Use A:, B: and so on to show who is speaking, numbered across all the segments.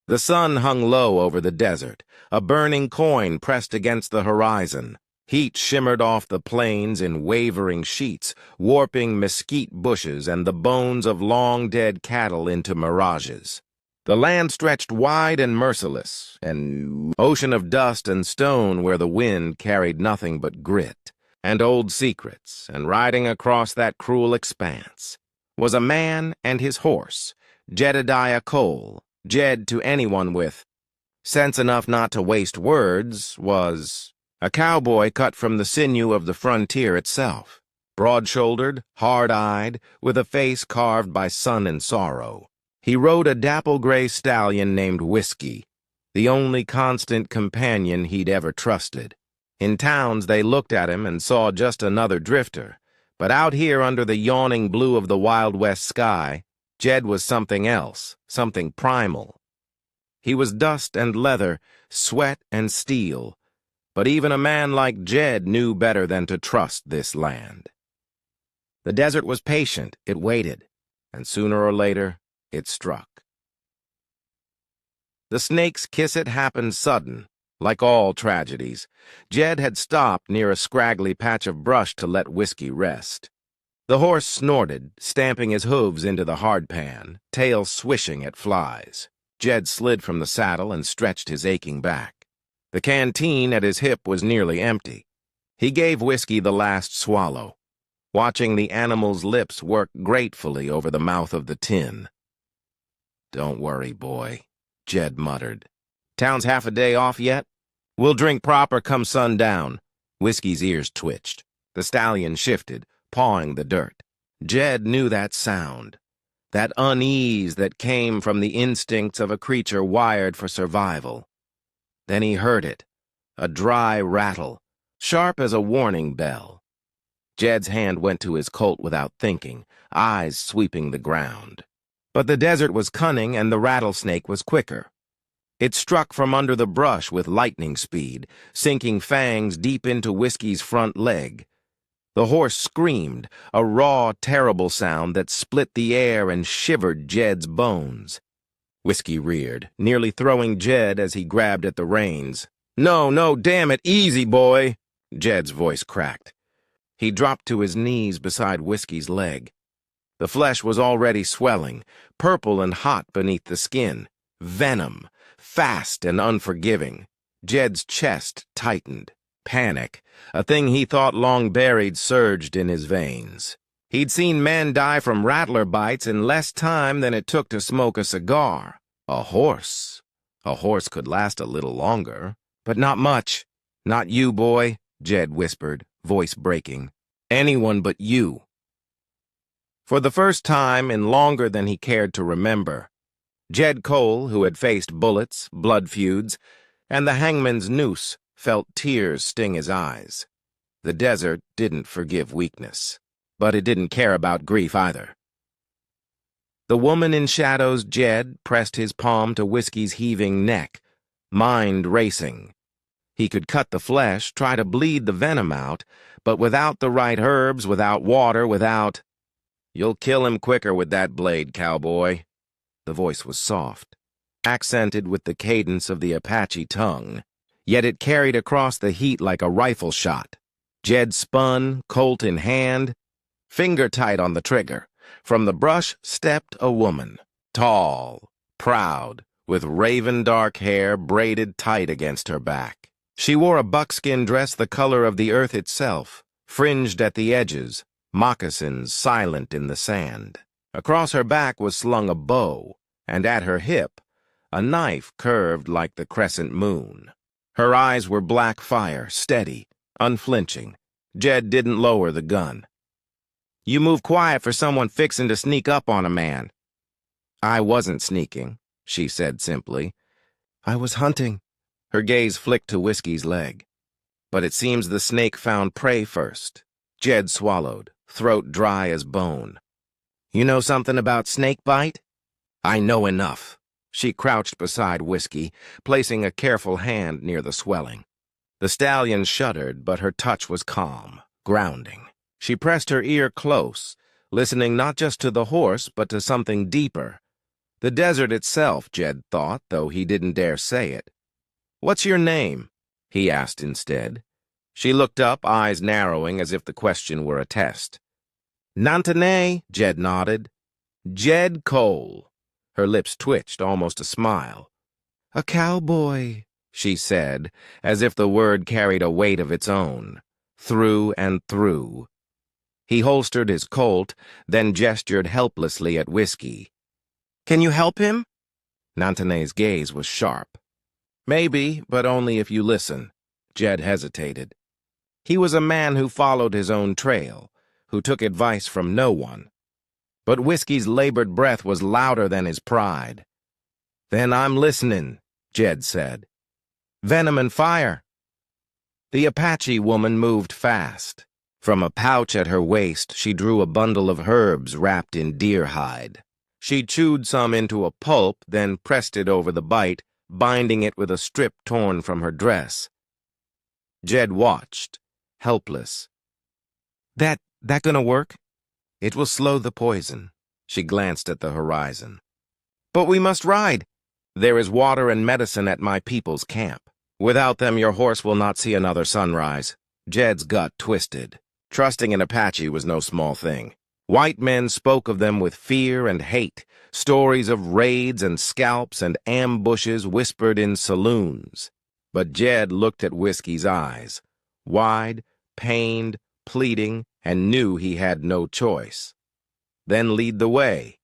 A: The sun hung low over the desert, a burning coin pressed against the horizon. Heat shimmered off the plains in wavering sheets, warping mesquite bushes and the bones of long-dead cattle into mirages. The land stretched wide and merciless, an ocean of dust and stone where the wind carried nothing but grit and old secrets, and riding across that cruel expanse was a man and his horse, Jedediah Cole. Jed, to anyone with sense enough not to waste words, was a cowboy cut from the sinew of the frontier itself, broad-shouldered, hard-eyed, with a face carved by sun and sorrow. He rode a dapple-gray stallion named Whiskey, the only constant companion he'd ever trusted. In towns, they looked at him and saw just another drifter, but out here under the yawning blue of the Wild West sky, Jed was something else, something primal. He was dust and leather, sweat and steel, but even a man like Jed knew better than to trust this land. The desert was patient, it waited, and sooner or later, it struck. The snake's kiss it happened sudden, like all tragedies. Jed had stopped near a scraggly patch of brush to let Whiskey rest. The horse snorted, stamping his hooves into the hardpan, tail swishing at flies. Jed slid from the saddle and stretched his aching back. The canteen at his hip was nearly empty. He gave Whiskey the last swallow, watching the animal's lips work gratefully over the mouth of the tin. "Don't worry, boy," Jed muttered. "Town's half a day off yet? We'll drink proper come sundown." Whiskey's ears twitched. The stallion shifted, pawing the dirt. Jed knew that sound, that unease that came from the instincts of a creature wired for survival. Then he heard it, a dry rattle, sharp as a warning bell. Jed's hand went to his Colt without thinking, eyes sweeping the ground. But the desert was cunning and the rattlesnake was quicker. It struck from under the brush with lightning speed, sinking fangs deep into Whiskey's front leg. The horse screamed, a raw, terrible sound that split the air and shivered Jed's bones. Whiskey reared, nearly throwing Jed as he grabbed at the reins. No, damn it, easy, boy," Jed's voice cracked. He dropped to his knees beside Whiskey's leg. The flesh was already swelling, purple and hot beneath the skin. Venom, fast and unforgiving. Jed's chest tightened. Panic, a thing he thought long buried, surged in his veins. He'd seen men die from rattler bites in less time than it took to smoke a cigar. A horse could last a little longer, but not much. "Not you, boy," Jed whispered, voice breaking. "Anyone but you." For the first time in longer than he cared to remember, Jed Cole, who had faced bullets, blood feuds, and the hangman's noose, felt tears sting his eyes. The desert didn't forgive weakness, but it didn't care about grief either. The woman in shadows, Jed, pressed his palm to Whiskey's heaving neck, mind racing. He could cut the flesh, try to bleed the venom out, but without the right herbs, without water, without... "You'll kill him quicker with that blade, cowboy." The voice was soft, accented with the cadence of the Apache tongue, yet it carried across the heat like a rifle shot. Jed spun, Colt in hand, finger tight on the trigger. From the brush stepped a woman, tall, proud, with raven dark hair braided tight against her back. She wore a buckskin dress the color of the earth itself, fringed at the edges, moccasins silent in the sand. Across her back was slung a bow, and at her hip, a knife curved like the crescent moon. Her eyes were black fire, steady, unflinching. Jed didn't lower the gun. "You move quiet for someone fixing to sneak up on a man." "I wasn't sneaking," she said simply. "I was hunting." Her gaze flicked to Whiskey's leg. "But it seems the snake found prey first." Jed swallowed, throat dry as bone. "You know something about snake bite?" "I know enough." She crouched beside Whiskey, placing a careful hand near the swelling. The stallion shuddered, but her touch was calm, grounding. She pressed her ear close, listening not just to the horse, but to something deeper. The desert itself, Jed thought, though he didn't dare say it. "What's your name?" he asked instead. She looked up, eyes narrowing as if the question were a test. "Nantanay," Jed nodded. "Jed Cole." Her lips twitched, almost a smile. "A cowboy," she said, as if the word carried a weight of its own, through and through. He holstered his Colt, then gestured helplessly at Whiskey. "Can you help him?" Nantanay's gaze was sharp. "Maybe, but only if you listen." Jed hesitated. He was a man who followed his own trail, who took advice from no one. But Whiskey's labored breath was louder than his pride. "Then I'm listening," Jed said. "Venom and fire." The Apache woman moved fast. From a pouch at her waist, she drew a bundle of herbs wrapped in deer hide. She chewed some into a pulp, then pressed it over the bite, binding it with a strip torn from her dress. Jed watched, helpless. That gonna work?" "It will slow the poison." She glanced at the horizon. "But we must ride." "There is water and medicine at my people's camp. Without them, your horse will not see another sunrise." Jed's gut twisted. Trusting an Apache was no small thing. White men spoke of them with fear and hate, stories of raids and scalps and ambushes whispered in saloons. But Jed looked at Whiskey's eyes, wide, pained, pleading, and knew he had no choice. Then lead the way.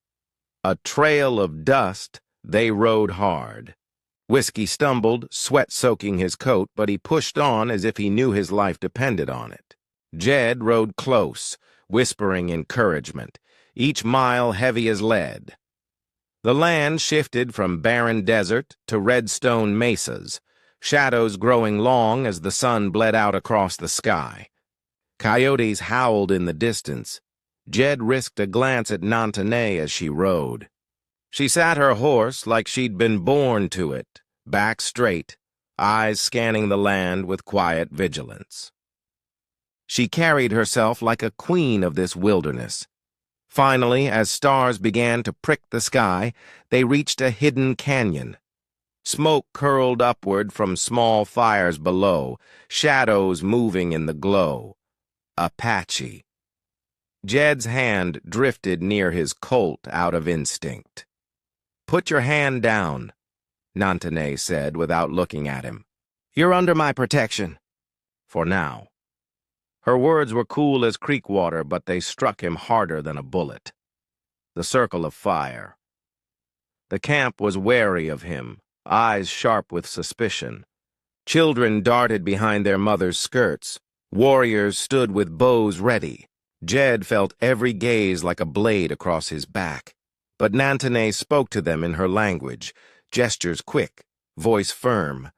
A: A trail of dust, they rode hard. Whiskey stumbled, sweat soaking his coat, but he pushed on as if he knew his life depended on it. Jed rode close, whispering encouragement, each mile heavy as lead. The land shifted from barren desert to red stone mesas, shadows growing long as the sun bled out across the sky. Coyotes howled in the distance. Jed risked a glance at Nantanay as she rode. She sat her horse like she'd been born to it, back straight, eyes scanning the land with quiet vigilance. She carried herself like a queen of this wilderness. Finally, as stars began to prick the sky, they reached a hidden canyon. Smoke curled upward from small fires below, shadows moving in the glow. Apache. Jed's hand drifted near his Colt out of instinct. "Put your hand down," Nantanay said without looking at him. "You're under my protection." For now. Her words were cool as creek water, but they struck him harder than a bullet. The circle of fire. The camp was wary of him, eyes sharp with suspicion. Children darted behind their mothers' skirts. Warriors stood with bows ready. Jed felt every gaze like a blade across his back. But Nantanay spoke to them in her language, gestures quick, voice firm.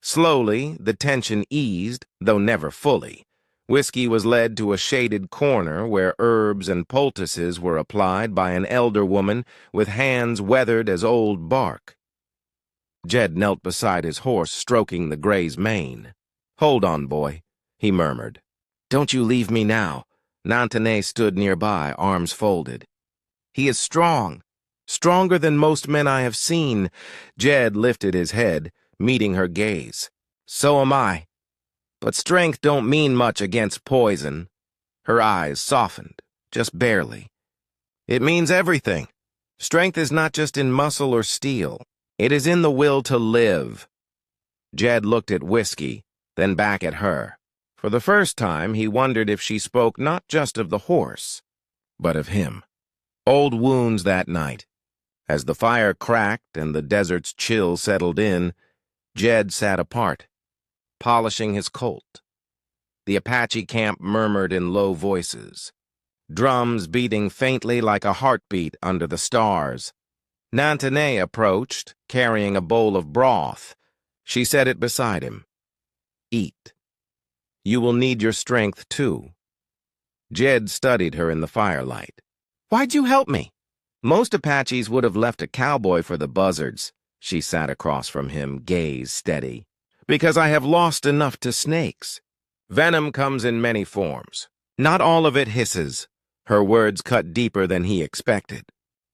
A: Slowly, the tension eased, though never fully. Whiskey was led to a shaded corner where herbs and poultices were applied by an elder woman with hands weathered as old bark. Jed knelt beside his horse, stroking the gray's mane. "Hold on, boy," he murmured. "Don't you leave me now." Nantanay stood nearby, arms folded. "He is strong, stronger than most men I have seen." Jed lifted his head, meeting her gaze. "So am I. But strength don't mean much against poison." Her eyes softened, just barely. "It means everything. Strength is not just in muscle or steel. It is in the will to live." Jed looked at Whiskey, then back at her. For the first time, he wondered if she spoke not just of the horse, but of him. Old wounds that night. As the fire cracked and the desert's chill settled in, Jed sat apart, polishing his Colt. The Apache camp murmured in low voices, drums beating faintly like a heartbeat under the stars. Nantanay approached, carrying a bowl of broth. She set it beside him. "Eat. You will need your strength, too." Jed studied her in the firelight. "Why'd you help me?" "Most Apaches would have left a cowboy for the buzzards." She sat across from him, gaze steady. "Because I have lost enough to snakes. Venom comes in many forms. Not all of it hisses." Her words cut deeper than he expected.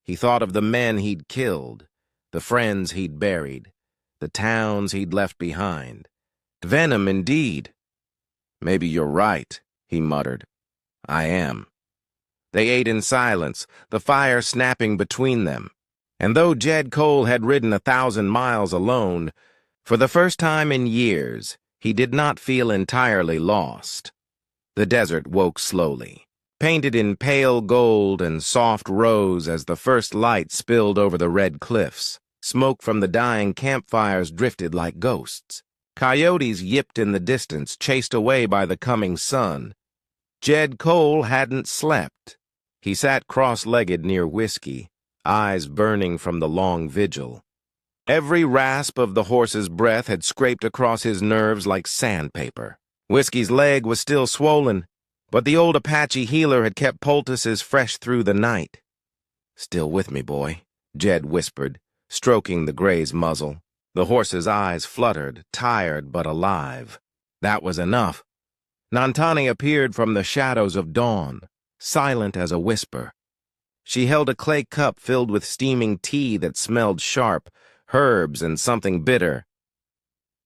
A: He thought of the men he'd killed, the friends he'd buried, the towns he'd left behind. Venom, indeed. Maybe you're right, he muttered. I am. They ate in silence, the fire snapping between them. And though Jed Cole had ridden 1,000 miles alone, for the first time in years, he did not feel entirely lost. The desert woke slowly, painted in pale gold and soft rose as the first light spilled over the red cliffs. Smoke from the dying campfires drifted like ghosts. Coyotes yipped in the distance, chased away by the coming sun. Jed Cole hadn't slept. He sat cross-legged near Whiskey, eyes burning from the long vigil. Every rasp of the horse's breath had scraped across his nerves like sandpaper. Whiskey's leg was still swollen, but the old Apache healer had kept poultices fresh through the night. "Still with me, boy," Jed whispered, stroking the gray's muzzle. The horse's eyes fluttered, tired but alive. That was enough. Nantani appeared from the shadows of dawn, silent as a whisper. She held a clay cup filled with steaming tea that smelled sharp, herbs and something bitter.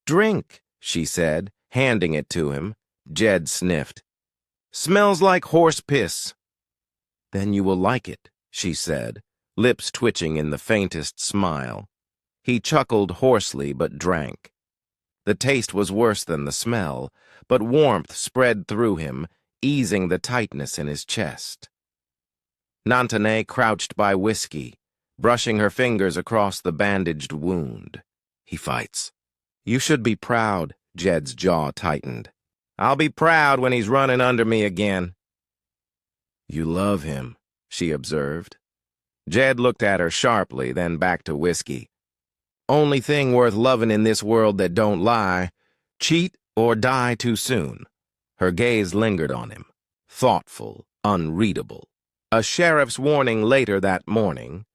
A: "Drink," she said, handing it to him. Jed sniffed. "Smells like horse piss." "Then you will like it," she said, lips twitching in the faintest smile. He chuckled hoarsely but drank. The taste was worse than the smell, but warmth spread through him, easing the tightness in his chest. Nantane crouched by Whiskey, brushing her fingers across the bandaged wound. "He fights." "You should be proud," Jed's jaw tightened. "I'll be proud when he's running under me again." "You love him," she observed. Jed looked at her sharply, then back to Whiskey. "Only thing worth loving in this world that don't lie, cheat or die too soon." Her gaze lingered on him, thoughtful, unreadable. A sheriff's warning later that morning.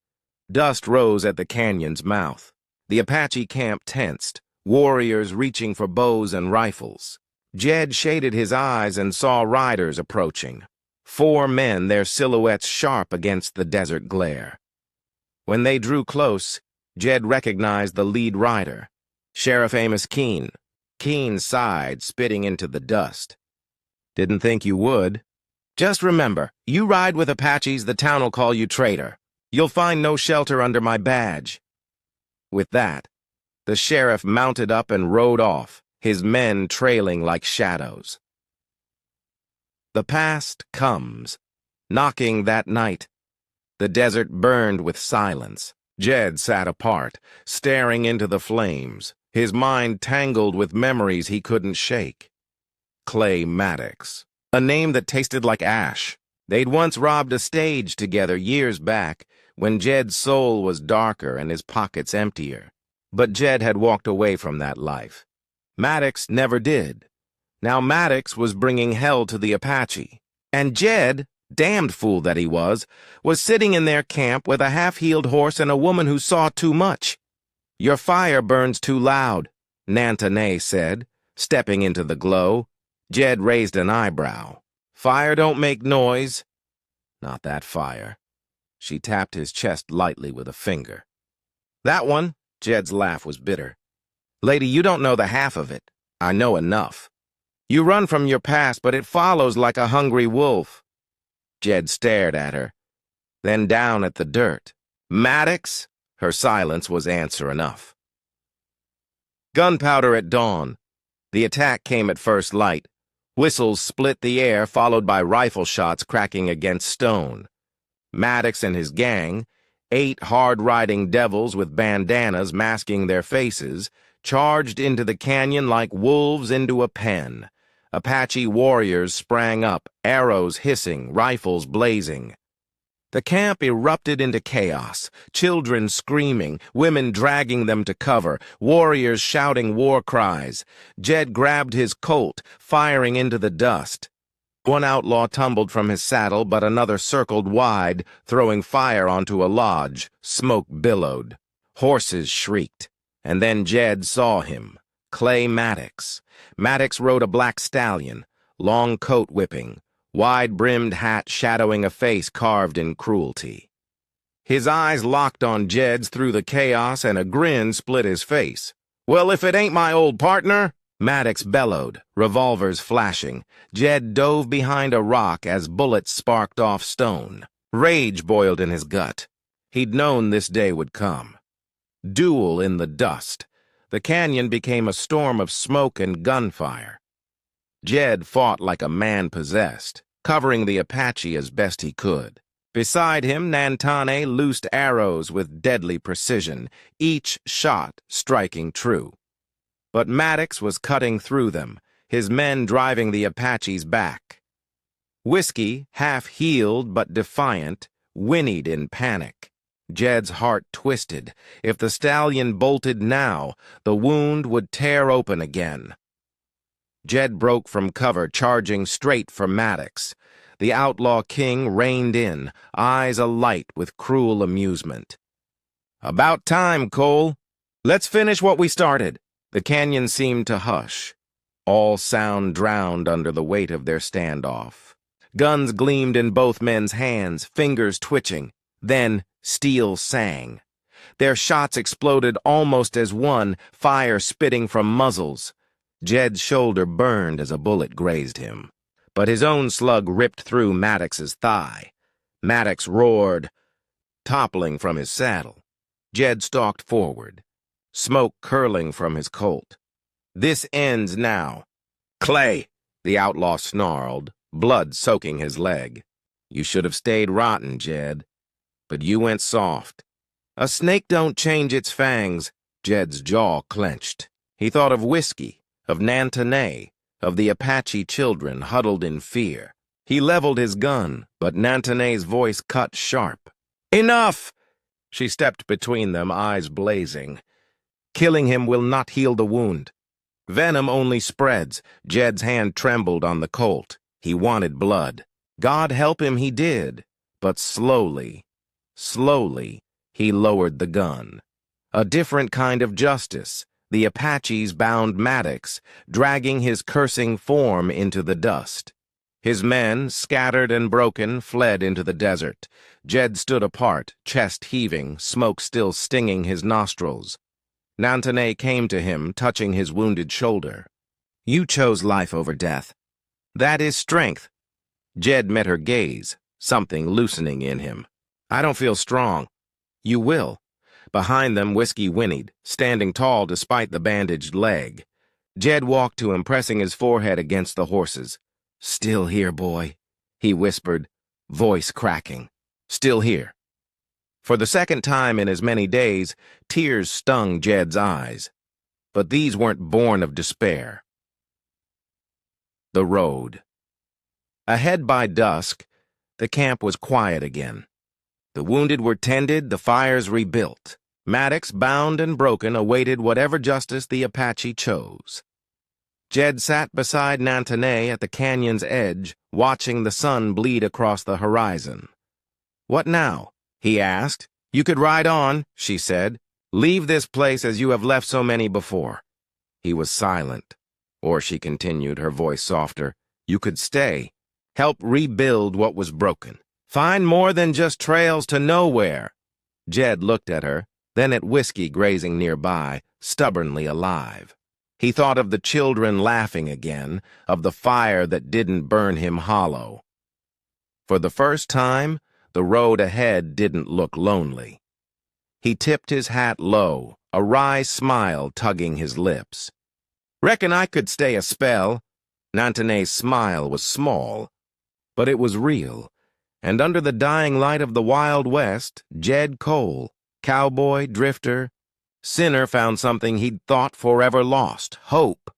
A: Dust rose at the canyon's mouth. The Apache camp tensed, warriors reaching for bows and rifles. Jed shaded his eyes and saw riders approaching. 4 men, their silhouettes sharp against the desert glare. When they drew close, Jed recognized the lead rider, Sheriff Amos Keene. Keene sighed, spitting into the dust. "Didn't think you would. Just remember, you ride with Apaches, the town will call you traitor. You'll find no shelter under my badge." With that, the sheriff mounted up and rode off, his men trailing like shadows. The past comes, knocking that night. The desert burned with silence. Jed sat apart, staring into the flames, his mind tangled with memories he couldn't shake. Clay Maddox, a name that tasted like ash. They'd once robbed a stage together years back, when Jed's soul was darker and his pockets emptier. But Jed had walked away from that life. Maddox never did. Now Maddox was bringing hell to the Apache. And Jed, damned fool that he was sitting in their camp with a half-healed horse and a woman who saw too much. "Your fire burns too loud," Nantane said, stepping into the glow. Jed raised an eyebrow. "Fire don't make noise." "Not that fire." She tapped his chest lightly with a finger. "That one." Jed's laugh was bitter. "Lady, you don't know the half of it. I know enough. You run from your past, but it follows like a hungry wolf." Jed stared at her, then down at the dirt. "Maddox?" Her silence was answer enough. Gunpowder at dawn. The attack came at first light. Whistles split the air, followed by rifle shots cracking against stone. Maddox and his gang, 8 hard-riding devils with bandanas masking their faces, charged into the canyon like wolves into a pen. Apache warriors sprang up, arrows hissing, rifles blazing. The camp erupted into chaos, children screaming, women dragging them to cover, warriors shouting war cries. Jed grabbed his Colt, firing into the dust. One outlaw tumbled from his saddle, but another circled wide, throwing fire onto a lodge. Smoke billowed. Horses shrieked. And then Jed saw him. Clay Maddox. Maddox rode a black stallion, long coat whipping, wide-brimmed hat shadowing a face carved in cruelty. His eyes locked on Jed's through the chaos, and a grin split his face. "Well, if it ain't my old partner?" Maddox bellowed, revolvers flashing. Jed dove behind a rock as bullets sparked off stone. Rage boiled in his gut. He'd known this day would come. Duel in the dust. The canyon became a storm of smoke and gunfire. Jed fought like a man possessed, covering the Apache as best he could. Beside him, Nantane loosed arrows with deadly precision, each shot striking true. But Maddox was cutting through them, his men driving the Apaches back. Whiskey, half-healed but defiant, whinnied in panic. Jed's heart twisted. If the stallion bolted now, the wound would tear open again. Jed broke from cover, charging straight for Maddox. The outlaw king reined in, eyes alight with cruel amusement. "About time, Cole. Let's finish what we started." The canyon seemed to hush. All sound drowned under the weight of their standoff. Guns gleamed in both men's hands, fingers twitching. Then steel sang. Their shots exploded almost as one, fire spitting from muzzles. Jed's shoulder burned as a bullet grazed him. But his own slug ripped through Maddox's thigh. Maddox roared, toppling from his saddle. Jed stalked forward, smoke curling from his Colt. "This ends now." "Clay," the outlaw snarled, blood soaking his leg. "You should have stayed rotten, Jed. But you went soft." "A snake don't change its fangs." Jed's jaw clenched. He thought of whiskey, of Nantane, of the Apache children huddled in fear. He leveled his gun, but Nantane's voice cut sharp. "Enough!" She stepped between them, eyes blazing. "Killing him will not heal the wound. Venom only spreads." Jed's hand trembled on the Colt. He wanted blood. God help him, he did. But slowly, he lowered the gun. A different kind of justice. The Apaches bound Maddox, dragging his cursing form into the dust. His men, scattered and broken, fled into the desert. Jed stood apart, chest heaving, smoke still stinging his nostrils. Nantane came to him, touching his wounded shoulder. "You chose life over death. That is strength." Jed met her gaze, something loosening in him. "I don't feel strong." "You will." Behind them, Whiskey whinnied, standing tall despite the bandaged leg. Jed walked to him, pressing his forehead against the horse's. "Still here, boy," he whispered, voice cracking. "Still here." For the second time in as many days, tears stung Jed's eyes. But these weren't born of despair. The road. Ahead by dusk, the camp was quiet again. The wounded were tended, the fires rebuilt. Maddox, bound and broken, awaited whatever justice the Apache chose. Jed sat beside Nantane at the canyon's edge, watching the sun bleed across the horizon. "What now?" he asked. "You could ride on," she said. "Leave this place as you have left so many before." He was silent. Or she continued, her voice softer. "You could stay. Help rebuild what was broken. Find more than just trails to nowhere." Jed looked at her, then at Whiskey grazing nearby, stubbornly alive. He thought of the children laughing again, of the fire that didn't burn him hollow. For the first time, the road ahead didn't look lonely. He tipped his hat low, a wry smile tugging his lips. "Reckon I could stay a spell." Nantane's smile was small, but it was real, and under the dying light of the Wild West, Jed Cole, cowboy, drifter, sinner, found something he'd thought forever lost: hope.